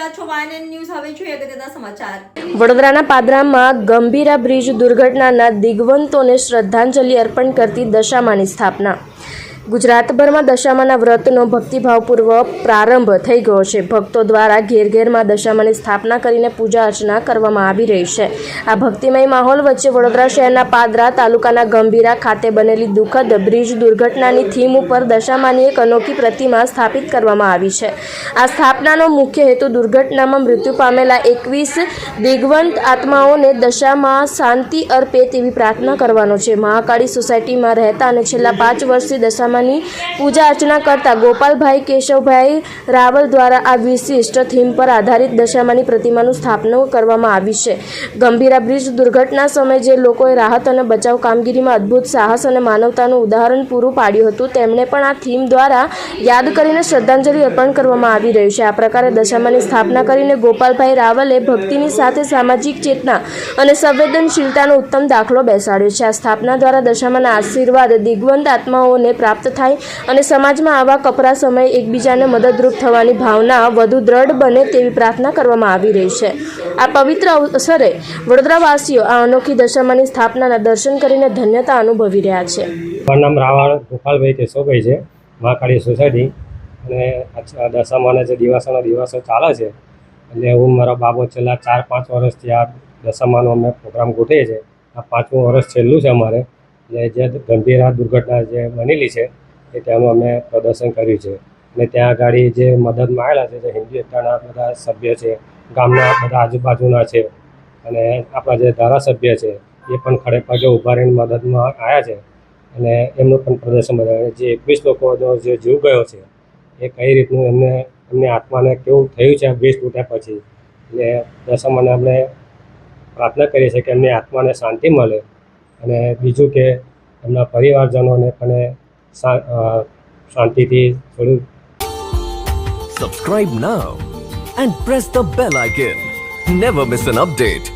રહ્યા છો YNN news. હવે જોઈએ અગત્યના સમાચાર. વડોદરાના પાદરામાં ગંભીરા બ્રિજ દુર્ઘટનાના દિગ્વંતોને શ્રદ્ધાંજલિ અર્પણ કરતી દશામાની સ્થાપના. ગુજરાતભરમાં દશામાના વ્રતનો ભક્તિભાવપૂર્વક પ્રારંભ થઈ ગયો છે. ભક્તો દ્વારા ઘેર ઘેરમાં દશામાની સ્થાપના કરીને પૂજા અર્ચના કરવામાં આવી રહી છે. આ ભક્તિમય માહોલ વચ્ચે વડોદરા શહેરના પાદરા તાલુકાના ગંભીરા ખાતે બનેલી દુઃખદ બ્રિજ દુર્ઘટનાની થીમ ઉપર દશામાની એક અનોખી પ્રતિમા સ્થાપિત કરવામાં આવી છે. આ સ્થાપનાનો મુખ્ય હેતુ દુર્ઘટનામાં મૃત્યુ પામેલા 21 દિગ્વંત આત્માઓને દશામાં શાંતિ અર્પે તેવી પ્રાર્થના કરવાનો છે. મહાકાળી સોસાયટીમાં રહેતા અને છેલ્લા 5 વર્ષથી દશામાની પૂજા અર્ચના કરતા ગોપાલભાઈ કેશવભાઈ રાવલ દ્વારા આ વિશિષ્ટ થીમ પર આધારિત દશામાની પ્રતિમાનું સ્થાપના કરવામાં આવી છે. ગંભીરા બ્રિજ દુર્ઘટના સમયે જે લોકોએ રાહત અને બચાવ કામગીરીમાં અદ્ભુત સાહસ અને માનવતાનું ઉદાહરણ પૂરું પાડ્યું હતું તેમણે પણ આ થીમ દ્વારા યાદ કરીને શ્રદ્ધાંજલિ અર્પણ કરવામાં આવી રહ્યું છે. આ પ્રકારે દશામાની સ્થાપના કરીને ગોપાલભાઈ રાવલે ભક્તિની સાથે સામાજિક ચેતના અને સંવેદનશીલતાનો ઉત્તમ દાખલો બેસાડ્યો છે. આ સ્થાપના દ્વારા દશામાના આશીર્વાદ દિગ્વંત આત્માઓને પ્રાપ્ત થાય અને સમાજમાં આવા કપરા સમયે એકબીજાને મદદરૂપ થવાની ભાવના વધુ દ્રઢ બને તેવી પ્રાર્થના કરવામાં આવી રહી છે. આ પવિત્ર અવસરે વડોદરાવાસીઓ આ અનોખી દશામાની સ્થાપનાના દર્શન કરીને ધન્યતા અનુભવી રહ્યા છે. મારું નામ રાવળ ગોપાલભાઈ કેશવભાઈ છે, મહાકાળી સોસાયટી. અને દશામાના જે દિવસો ચાલે છે એટલે હું મારા બાબો છેલ્લા 4-5 વર્ષથી આ દશામાનો અમે પ્રોગ્રામ ગોઠવીએ છીએ. આ 5મું વર્ષ છેલ્લું છે અમારે. એટલે જે ગંભીરા દુર્ઘટના જે બનેલી છે એ ત્યાંનું અમે પ્રદર્શન કર્યું છે. અને ત્યાં આગળ જે મદદમાં આવેલા છે જે હિન્દુ એકતાના બધા સભ્ય છે, ગામના બધા આજુબાજુના છે અને આપણા જે ધારાસભ્ય છે એ પણ ખડે પગે ઊભા રહીને મદદમાં આવ્યા છે. અને એમનું પણ પ્રદર્શન બનાવ્યું. જે 21 લોકોનો જે જીવ ગયો છે એ કઈ રીતનું એમની આત્માને કેવું થયું છે આ બ્રિજ તૂટ્યા પછી. એટલે દશામાને આપણે પ્રાર્થના કરીએ છીએ કે એમની આત્માને શાંતિ મળે અને બીજું કે એમના પરિવારજનોને પણ શાંતિથી થોડું. Subscribe now and press the bell icon. Never miss an update.